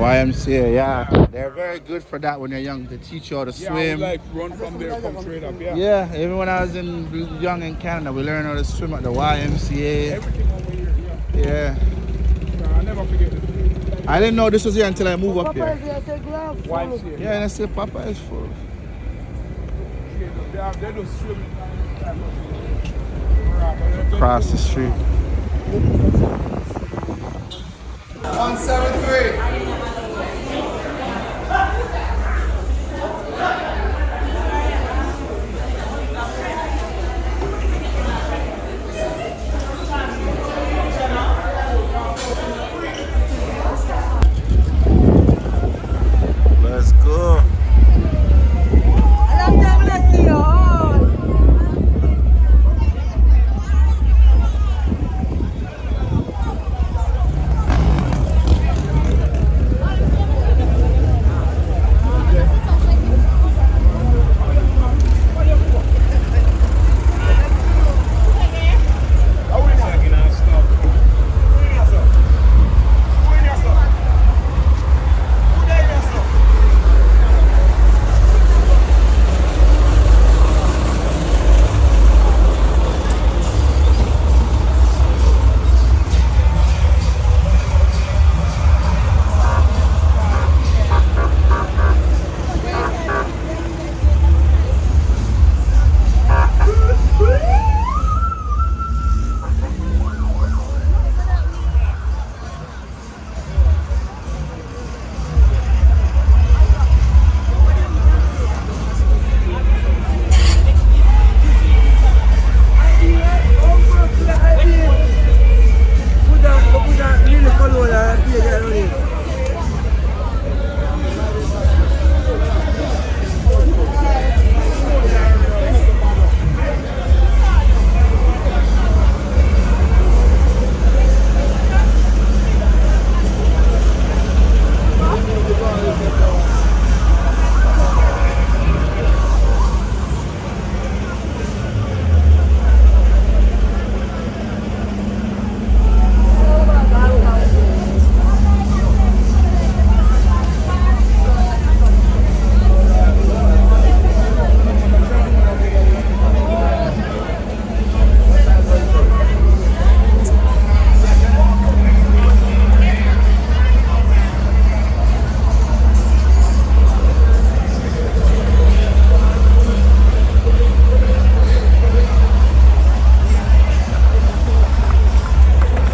YMCA, yeah. They're very good for that when you're young. They teach you how to swim. Yeah, like run from there, come straight up, yeah. Yeah, even when I was young in Canada, we learned how to swim at the YMCA. Everything over here, yeah. I never forget it. I didn't know this was here until I moved up here. YMCA. Yeah, and I said Papa is full. They just swim. Across the street. 173. Let's go.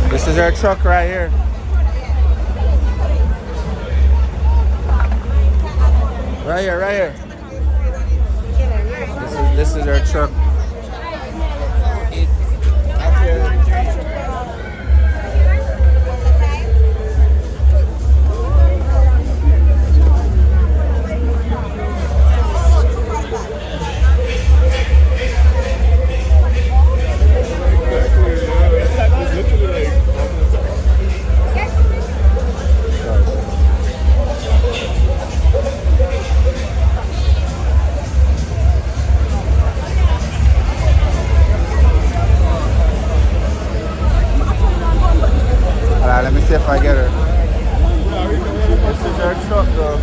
This is our truck right here. Right here, right here. This is our truck. Let me see if I get her. This is her truck though.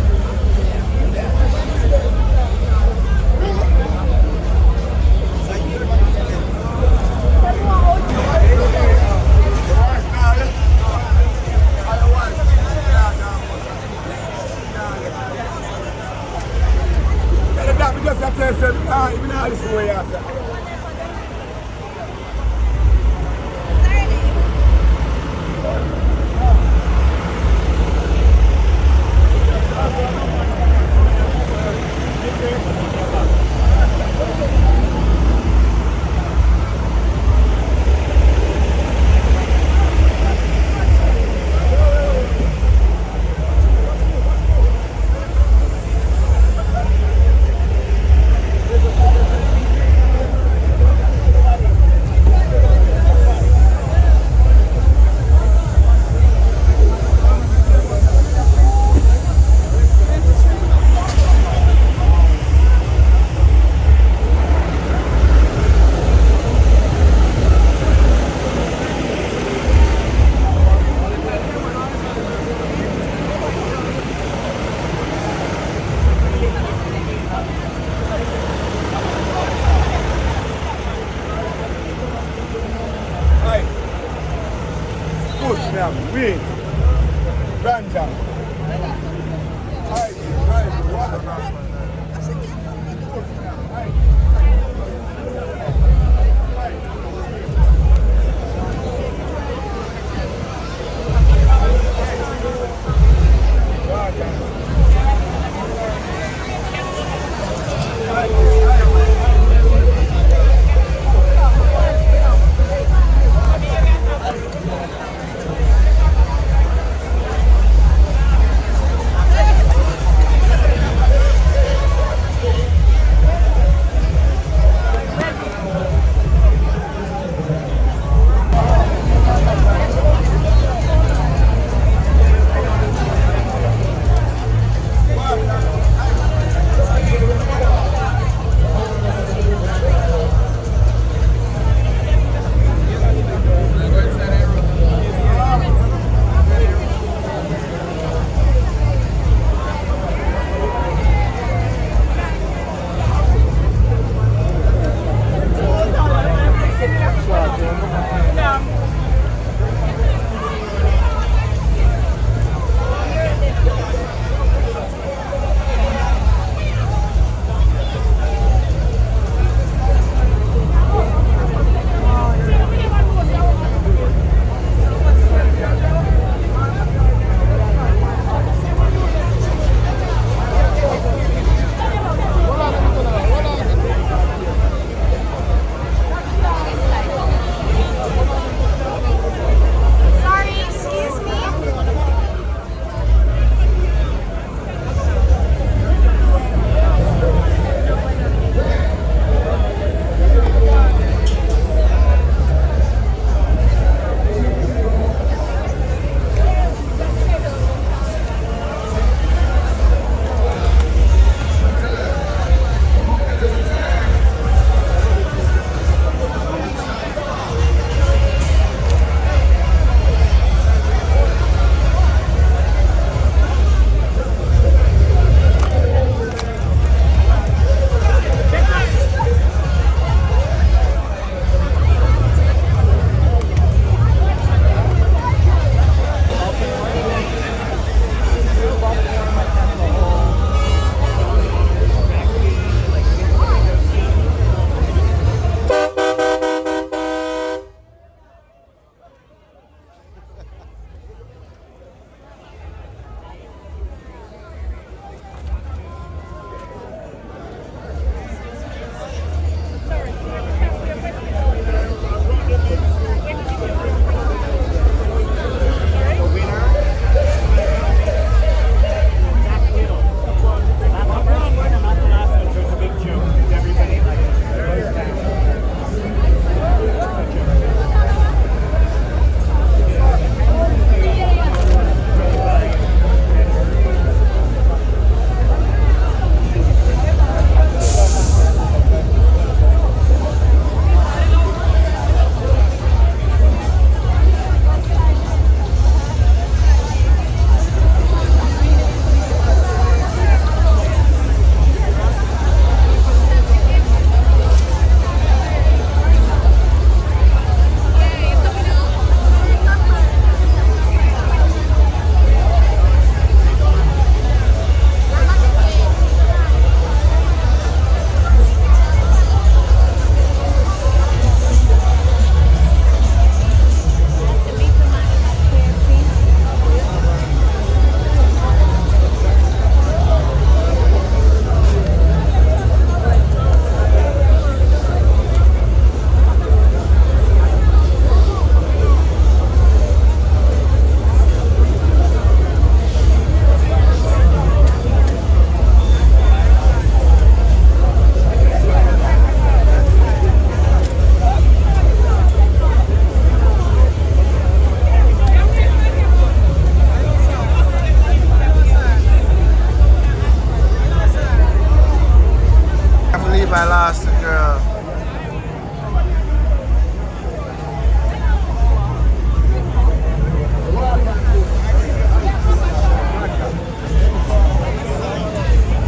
believe I lost a girl.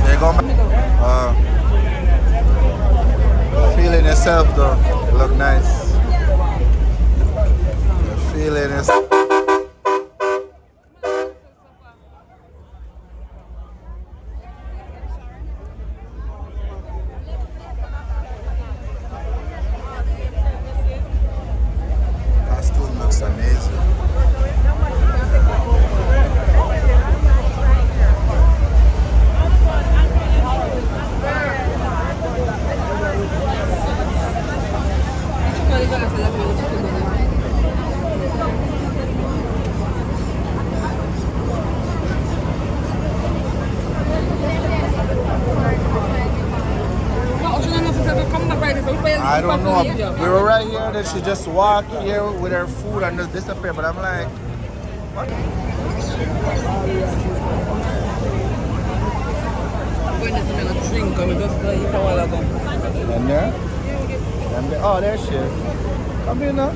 There you go. Feeling yourself though. You look nice. You're feeling yourself. Costume looks amazing. I don't know. We were right here, then she just walked here with her food and just disappeared. But I'm like, what? And there? And there? Oh, there she is. Come here now.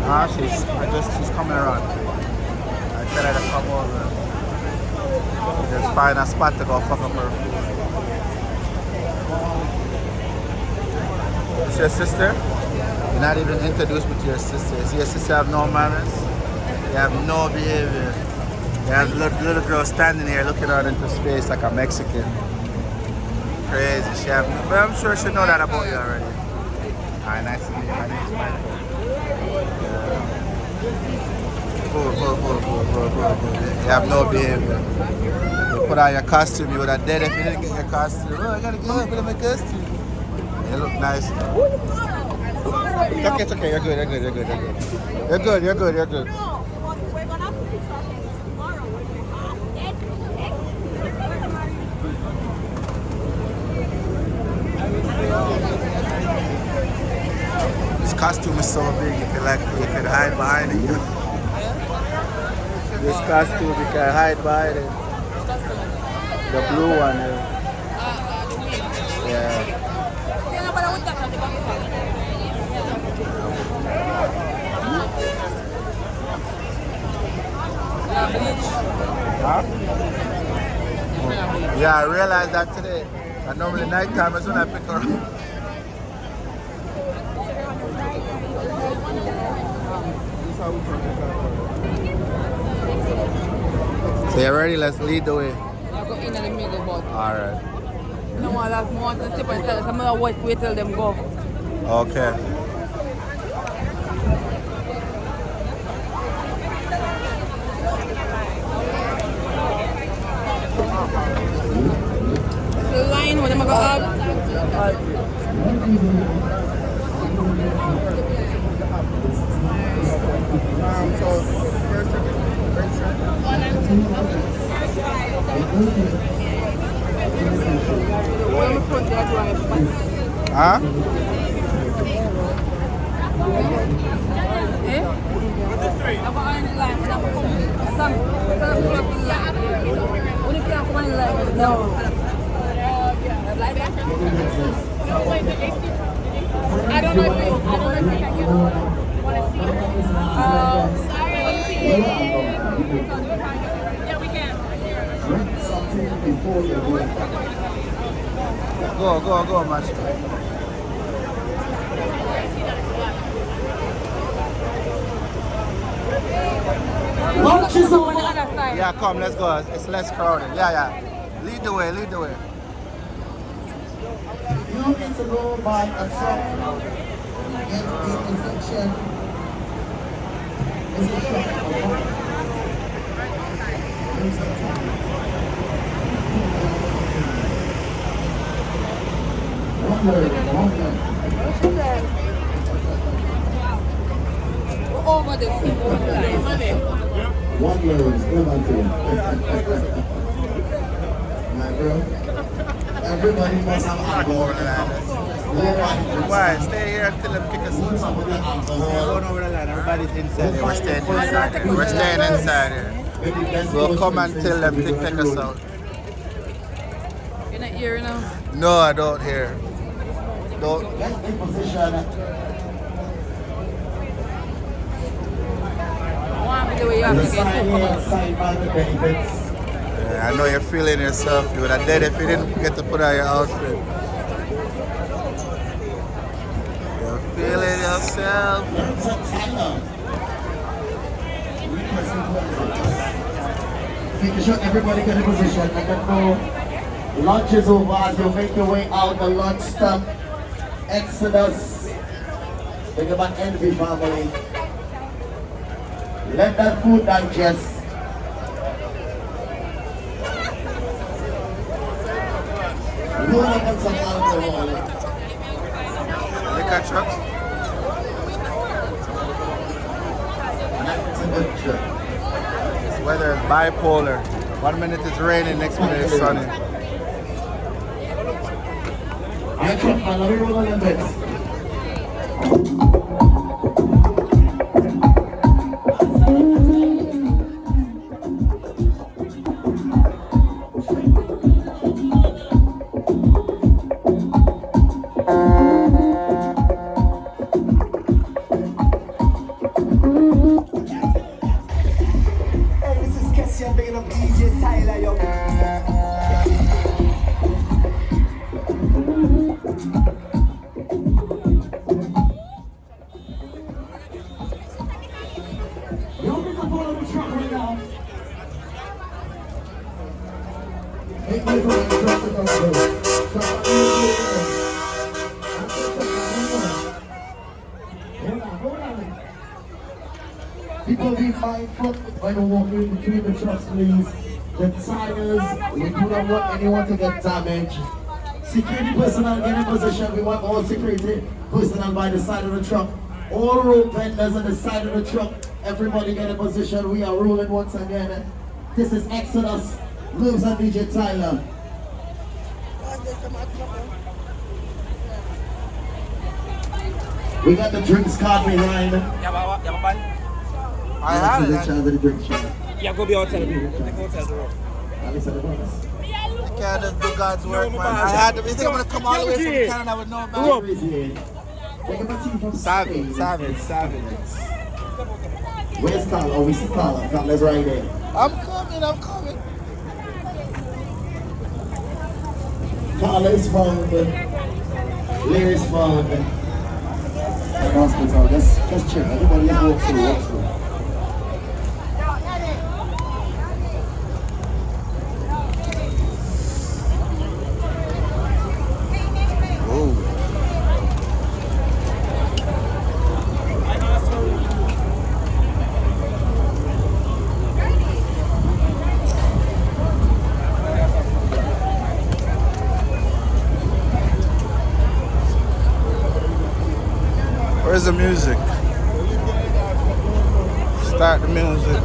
Yeah, she's coming around. I tell her to come over. Just find a spot to go fuck up her food. It's your sister? You're not even introduced me to your sister. See, your sister have no manners. You have no behavior. You have a little girl standing here looking out into space like a Mexican. Crazy. She have, but I'm sure she know that about you already. Alright, nice to meet you. My name is Michael. Cool. You have no behavior. You put on your costume, you would have dead if you didn't get your costume. Oh, I gotta get up with my costume. You look nice though. It's okay. You're good. You're good. This costume is so big, you can hide behind it. This costume, you can hide behind it. The blue one. Yeah. Huh? Yeah, I realized that today. And normally nighttime is when I pick her up. So you're ready? Let's lead the way. Alright. No one has more to step and tell us. I'm going to wait till them go. Okay. The line when I'm going to go up. Huh? I don't know if I want to see it. Yeah, we can. Go, match. Yeah, come, let's go. It's less crowded. Yeah. Lead the way. You need to go by a truck in the section. Is it truck? One word. Over this. One word. My bro. Everybody must have a goal. Why? Stay here until them kick us out. We're going over the line. Everybody's inside here. We're staying inside here. We're staying inside here. We'll come until them take us out. You're not hearing now? No, I don't hear. Don't. Get in position. One video where you have to get soca. Side by the benefits. Yeah, I know you're feeling yourself. You would have dead if you didn't get to put on your outfit. You're feeling yourself. Making sure everybody get in position. I can know lunch is over as you make your way out the lunch stop. Exodus. Think about envy family. Let that food digest. Roll up on some alcohol. Liquor trucks? That's a good trip. This weather is bipolar. 1 minute it's raining, next minute it's sunny. I truck man, let me roll on the bed. People be mindful when you're walking between the trucks, please. The tires, we do not want anyone to get damaged. Security personnel get in position. We want all security personnel by the side of the truck. All road vendors on the side of the truck. Everybody get in position. We are rolling once again. This is Exodus, Lives and DJ Tyler. We got the drinks card behind. I had it. Yeah, go be outside. I can't just do God's work, man. I had to. You think I'm going to come all the way from Canada with no bag? Savage. Where's Carla? Oh, we see Carla. Carla's right there. I'm coming. Carla is found. Lear is found. The hospital. Just check. Everybody just walk through. Where's the music? Start the music.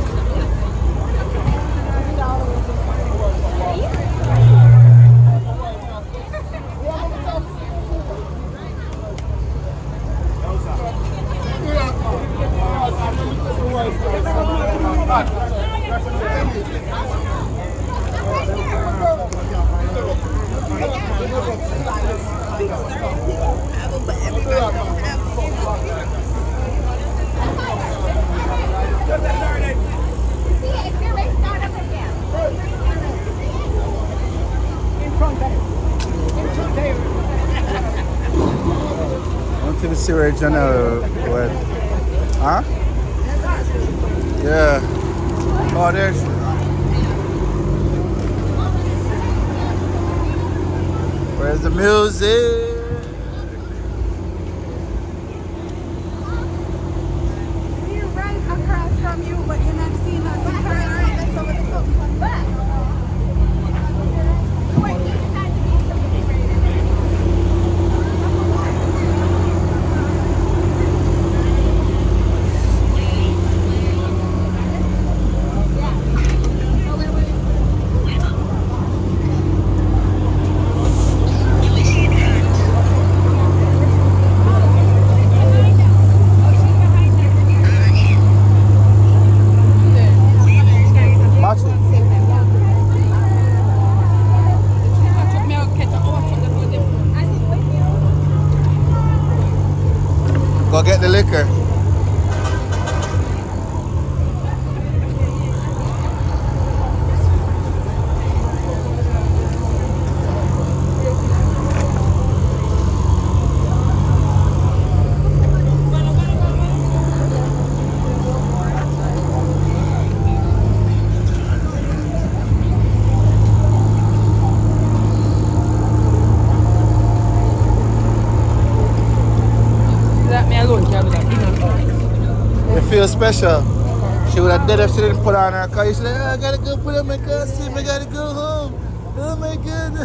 To the sewer general went. Huh? Yeah. Oh, there's. Where's the music? We're right across from you, but you're not seeing us. feel special. She would have dead if she didn't put on her car. She's like, oh, I gotta go put on my costume, I gotta go home. Oh my god.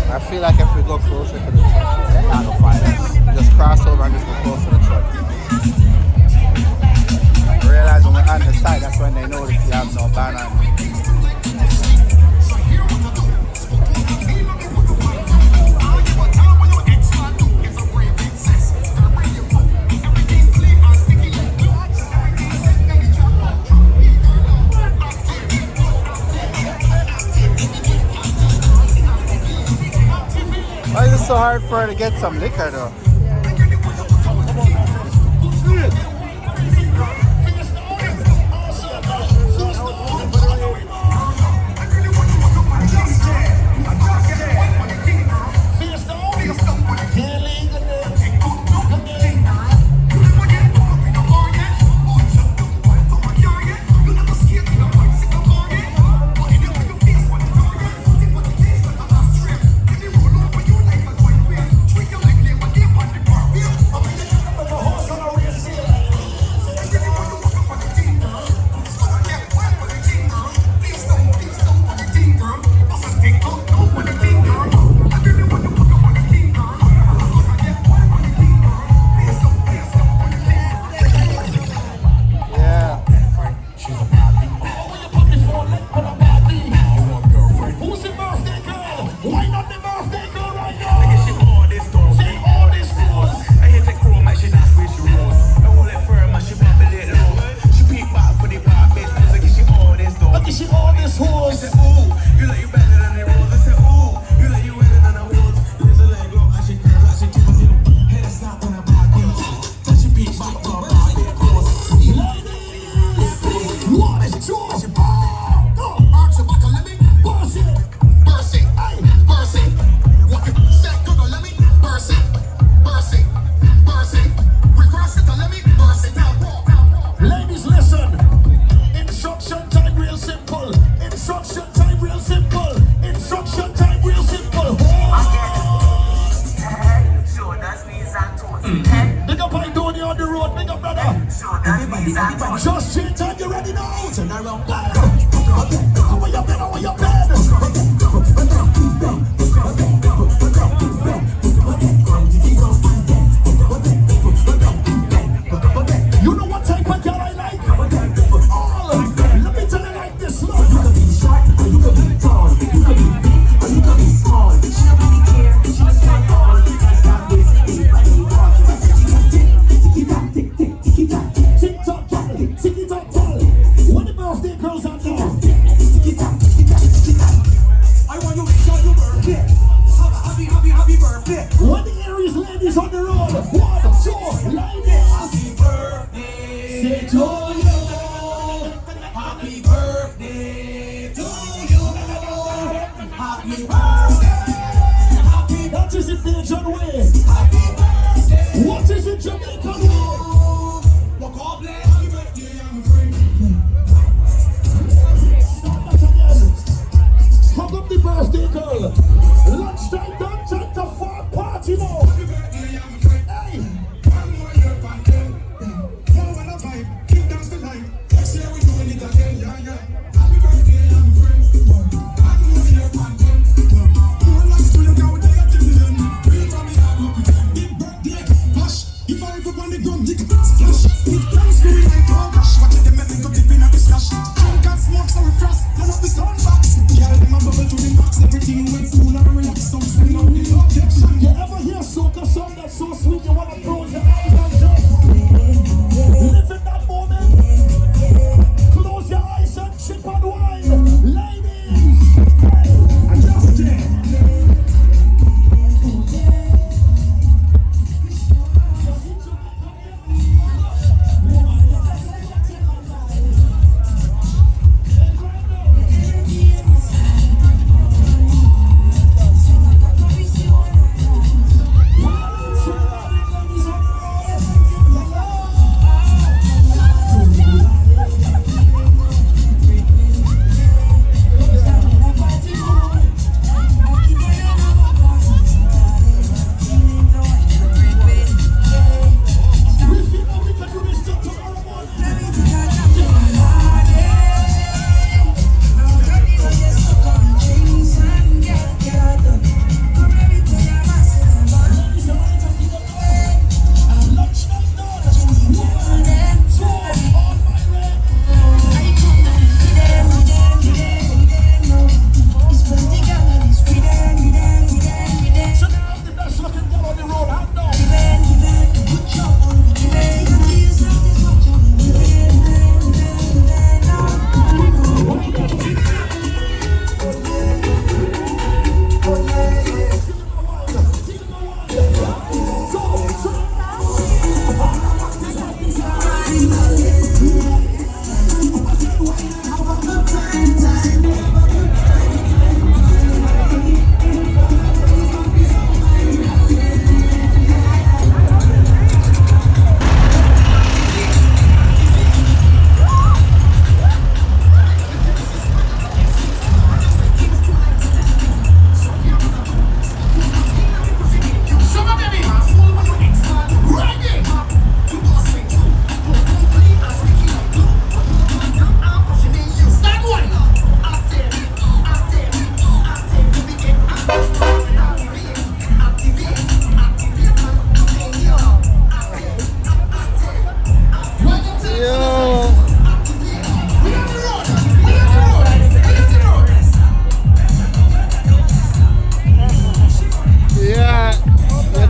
I feel like if we go closer to the truck, there's not no fire. Just cross over and just go closer to the truck. I realize when we're on the side, that's when they notice we have no banner. Why is it so hard for her to get some liquor though? Just straight time, you ready now? Turn around back. You know what type of girl I like? Let me tell you like this, look. You can be short, or you can be tall. You can be big, or you can be small. She don't really care, she just want all. That's not this, anybody wants. Tick-tock, tick-tock, what the birthday girls are doing? I want you to show your birthday. Happy birthday. What the Aries ladies on the road? 1, 2, ladies. Happy birthday. Say to you. Happy birthday to you. Happy birthday. Happy. What is it there, John Way? Happy birthday. What is it, Jamaica way? Walk all bless. Happy birthday, I'm free. Stop that again. Hug up the birthday girl. Lunchtime done, time to far party now. Hey.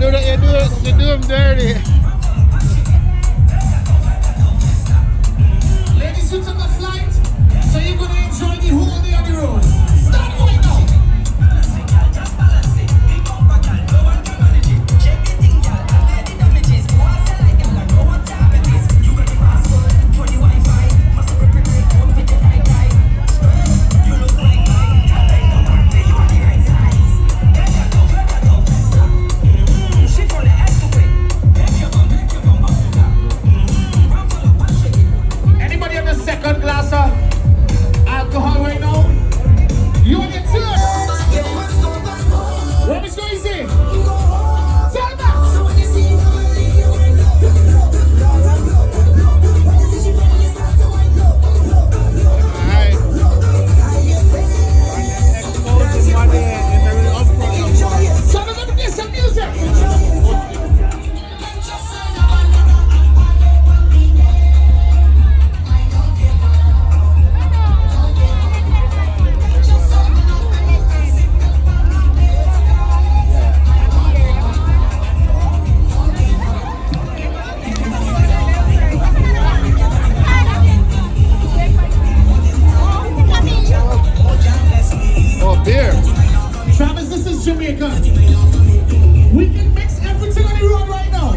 You do them dirty. Ladies, you took a flight, so you're gonna enjoy the whole day on the road. Start going now. Anybody have a second glass of alcohol right now? You on your turn. What is going to say? Tell me. So let me get some music. Oh, beer. Travis, this is Jamaica. We can mix everything on the road right now.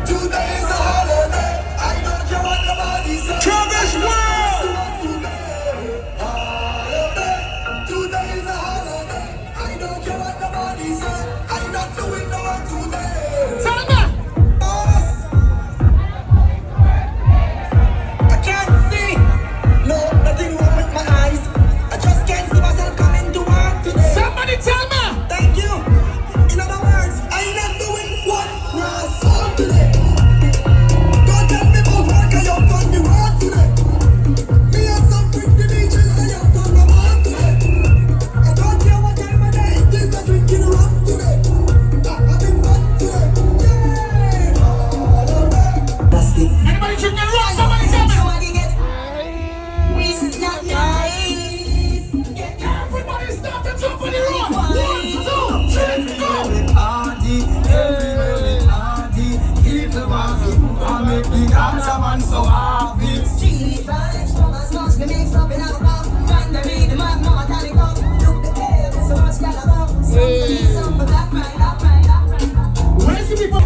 Today is a holiday. I don't care what nobody says. Travis World. Today is a holiday. I don't care what nobody says. I'm not doing no work today. Tell me. Boss. I can't see. No, nothing wrong with my eyes. I just can't see myself coming to work today. Somebody tell me. Thank you. In other words, I'm not doing what was on today. Don't tell me about work, I have done the work today. Me and some pretty beaches, I have done the work today. I don't care what time of day it is, I'm drinking rum today. I'm having fun today. Yeah! All of that. Plastic. Anybody drinking rum? Somebody tell me. It's not nice. Everybody start to jump on the road. 1, 2, 3, go. Party, everywhere with party. People want to move and make the dancer man so happy. Chili vibes from us, much we mix up in our mouth. Find the rhythm and know what I go. Look the air, there's so much gal about. Some for that right, that right, that right. Where's the people?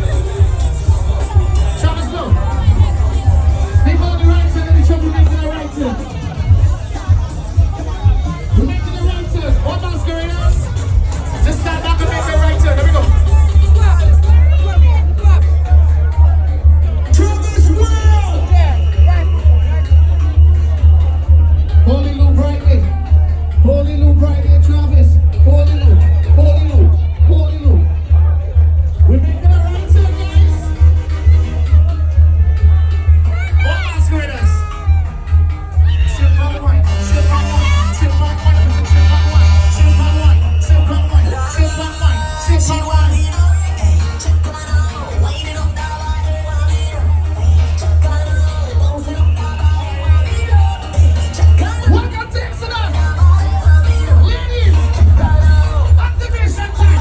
Travis, go. People on the right side of the truck, we're making the right turn. We're making the right turn. What else going on? Just stand back and make the right turn. There we go. Travis World! Holy Lou brightly. Holy Lou brightly, Travis. Holy Lou. Holy Lou. Holy Lou. We're making a right turn, guys. All masqueraders. Sip on wine. Sip on wine. Sip on wine. Sip on wine. Sip on wine. Sip on wine. Sip on wine. Sip on wine. Welcome to Exodus. Ladies, activation time.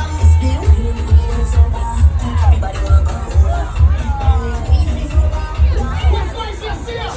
What's nice to see you?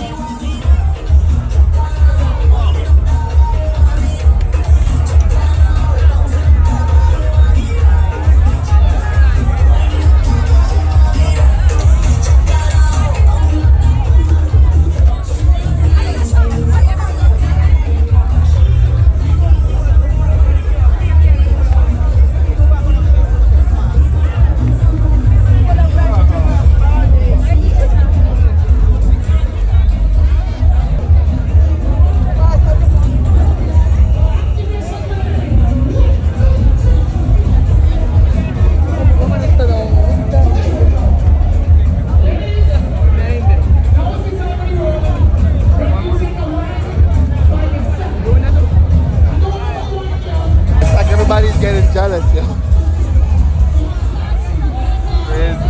It's like everybody's getting jealous, yo. Crazy.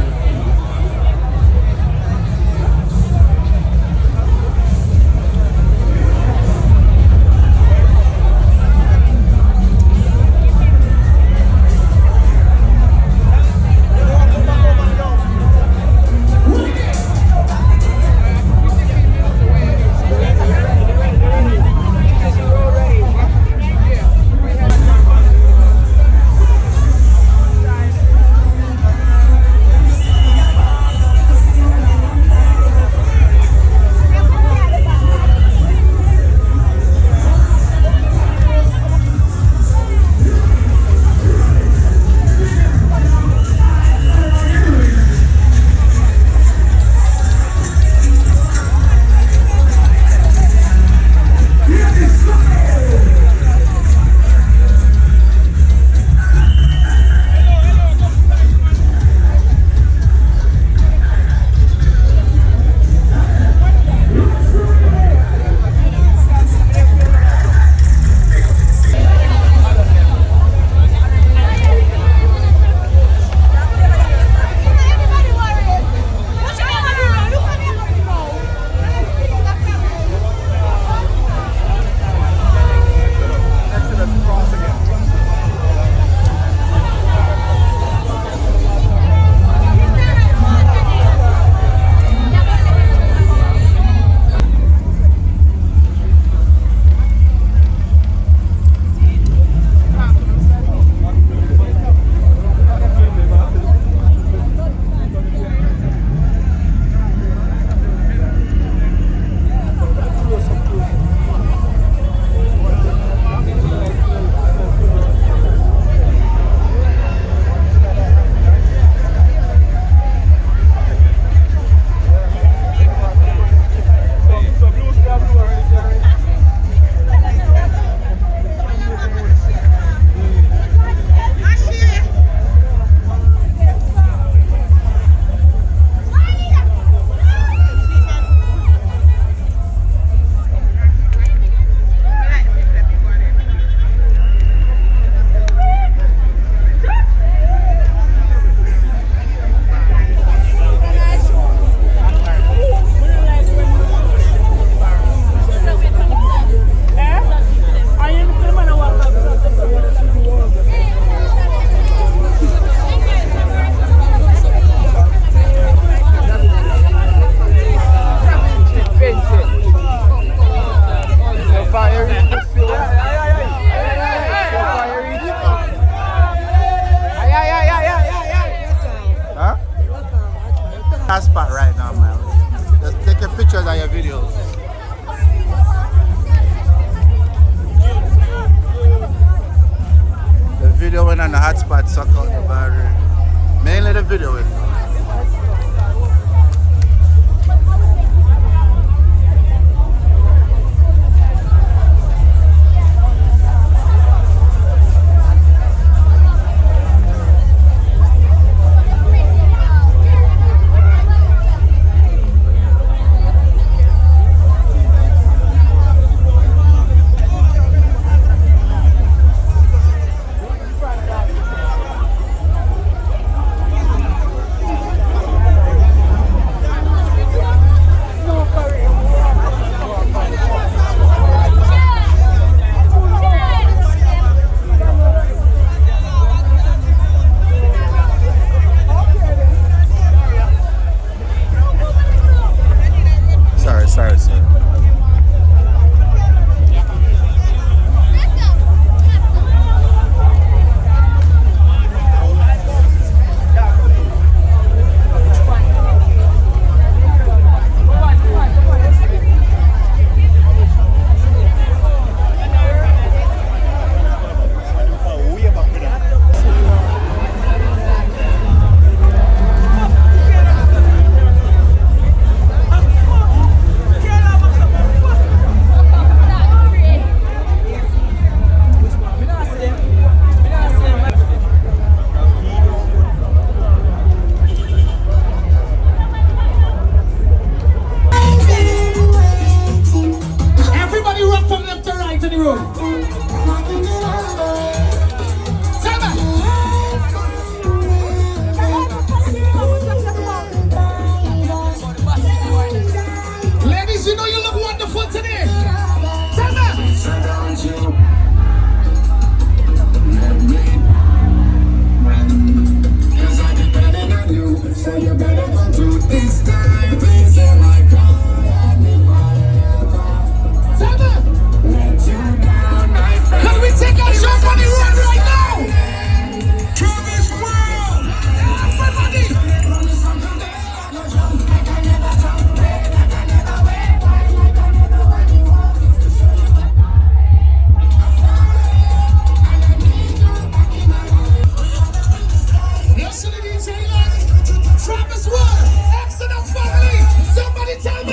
hot spot right now, man. Just take your pictures and your videos. The video went on the hot spot, suck out the battery. Mainly the video went on. Sorry. Everybody rock from left to right in the room. Ladies, you know you look wonderful today. So you better come through this time. Please hear my call. Can we take a shot on the road right now? Travis World! Everybody! Yes, to the DJ land. Travis World! Exodus family! Somebody tell me!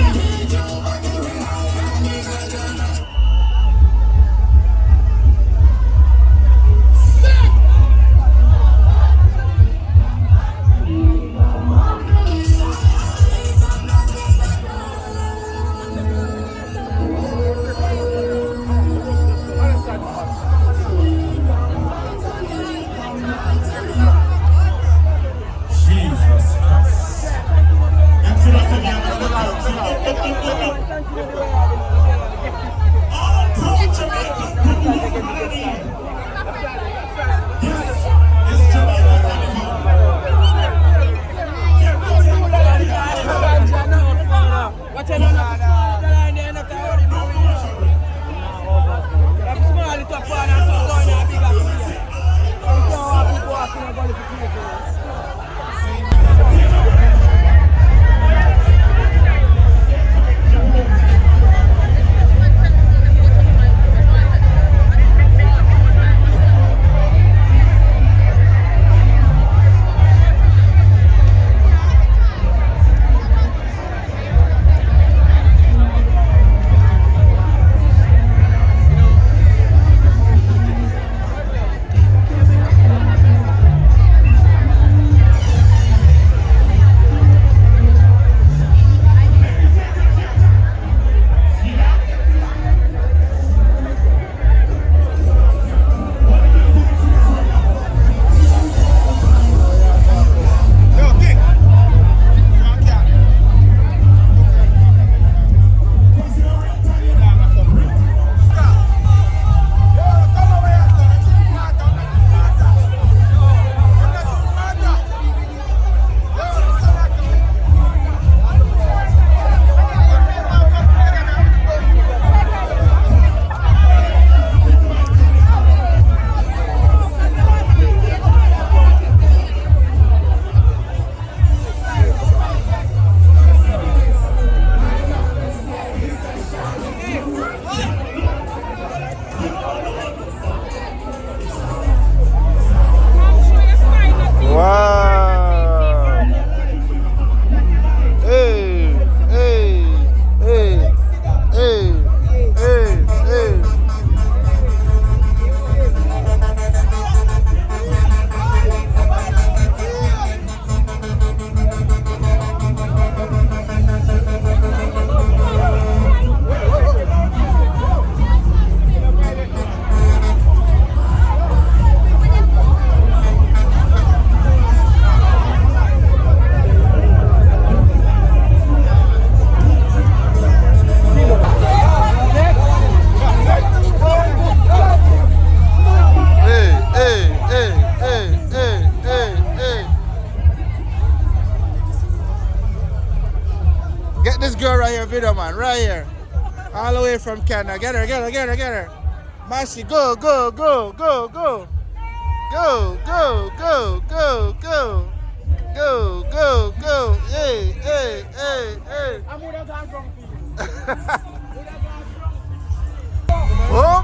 Jesus Christ. hey. Get this girl right here, video man, right here. All the way from Canada. Get her. Mashi, go. Go. Hey. I'm gonna go drunk. Oh.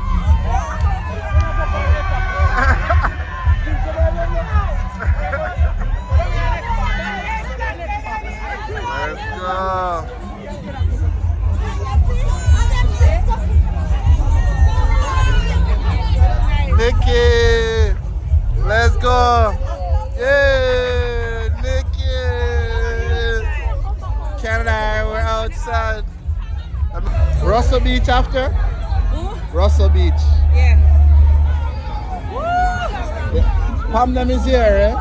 Let's go. Nikki, let's go. Yeah, Nikki. Canada, we're outside. Russell Beach after? Russell Beach. Yeah. Pamdam is here, eh?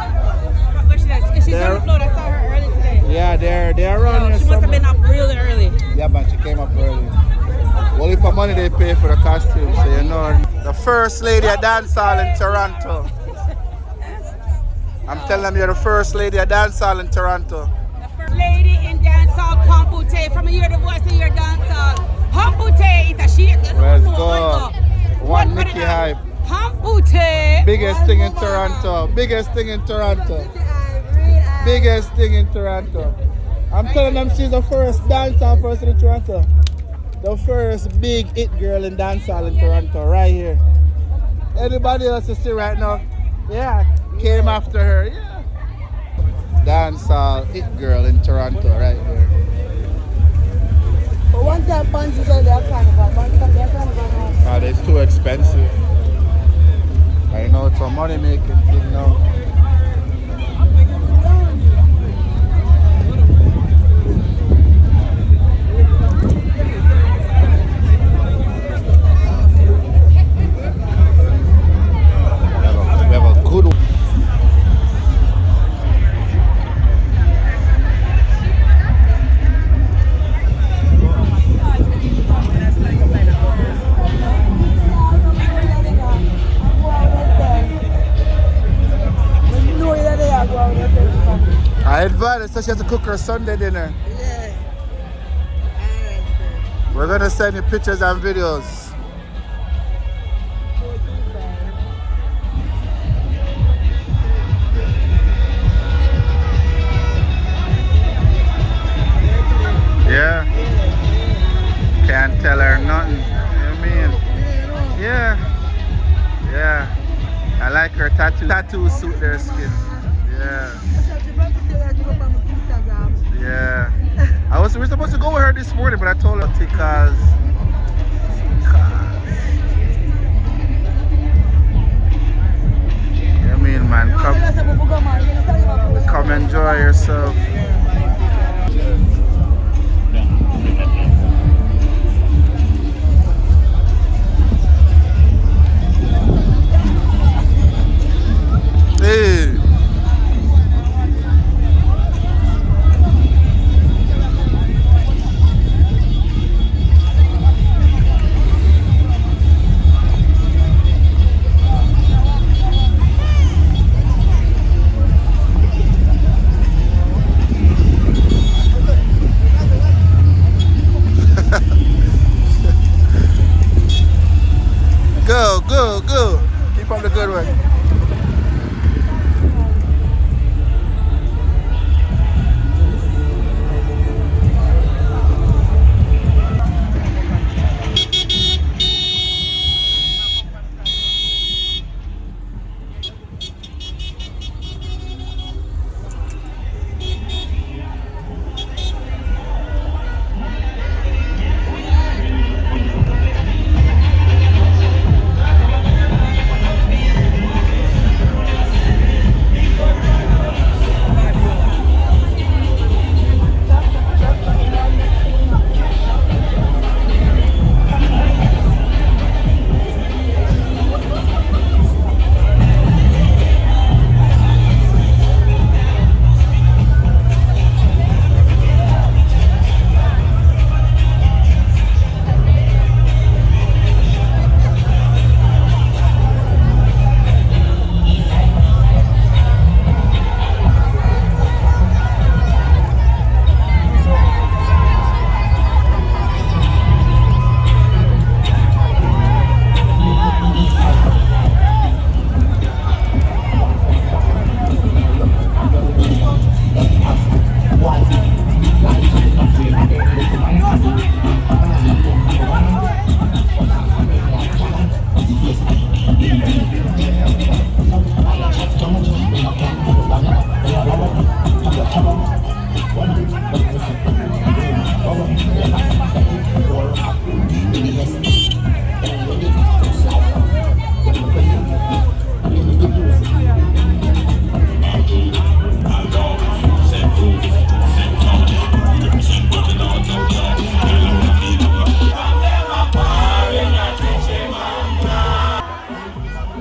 But she's on the floor. I saw her early today. Yeah, they're around here She must have been up really early. Yeah, but she came up early. Only for money they pay for the costume, so you know. The first lady at dancehall in Toronto. I'm telling them you're the first lady at dancehall in Toronto. The first lady in dancehall, Pampute. From a year the voice of your dancehall. Pampute, it's a shit. Let's go. One Nikki hype. Pampute. Biggest thing in Toronto. Biggest thing in Toronto. I'm telling them she's the first dancehall person in Toronto. The first big it girl in dancehall in Toronto, right here. Anybody else you see right now? Yeah, came after her. Yeah. Dancehall it girl in Toronto, right here. But one time punches on their carnival, one time their carnival. Ah, it's too expensive. I know it's a money making thing now. We have a good one. I advise her so she has to cook her Sunday dinner. Yeah. We're gonna send you pictures and videos. Yeah. Can't tell her nothing. You know what I mean? Yeah. Yeah. I like her tattoo. Tattoos suit their skin. Yeah. Yeah. We were supposed to go with her this morning, but I told her because you know what I mean, man, come enjoy yourself.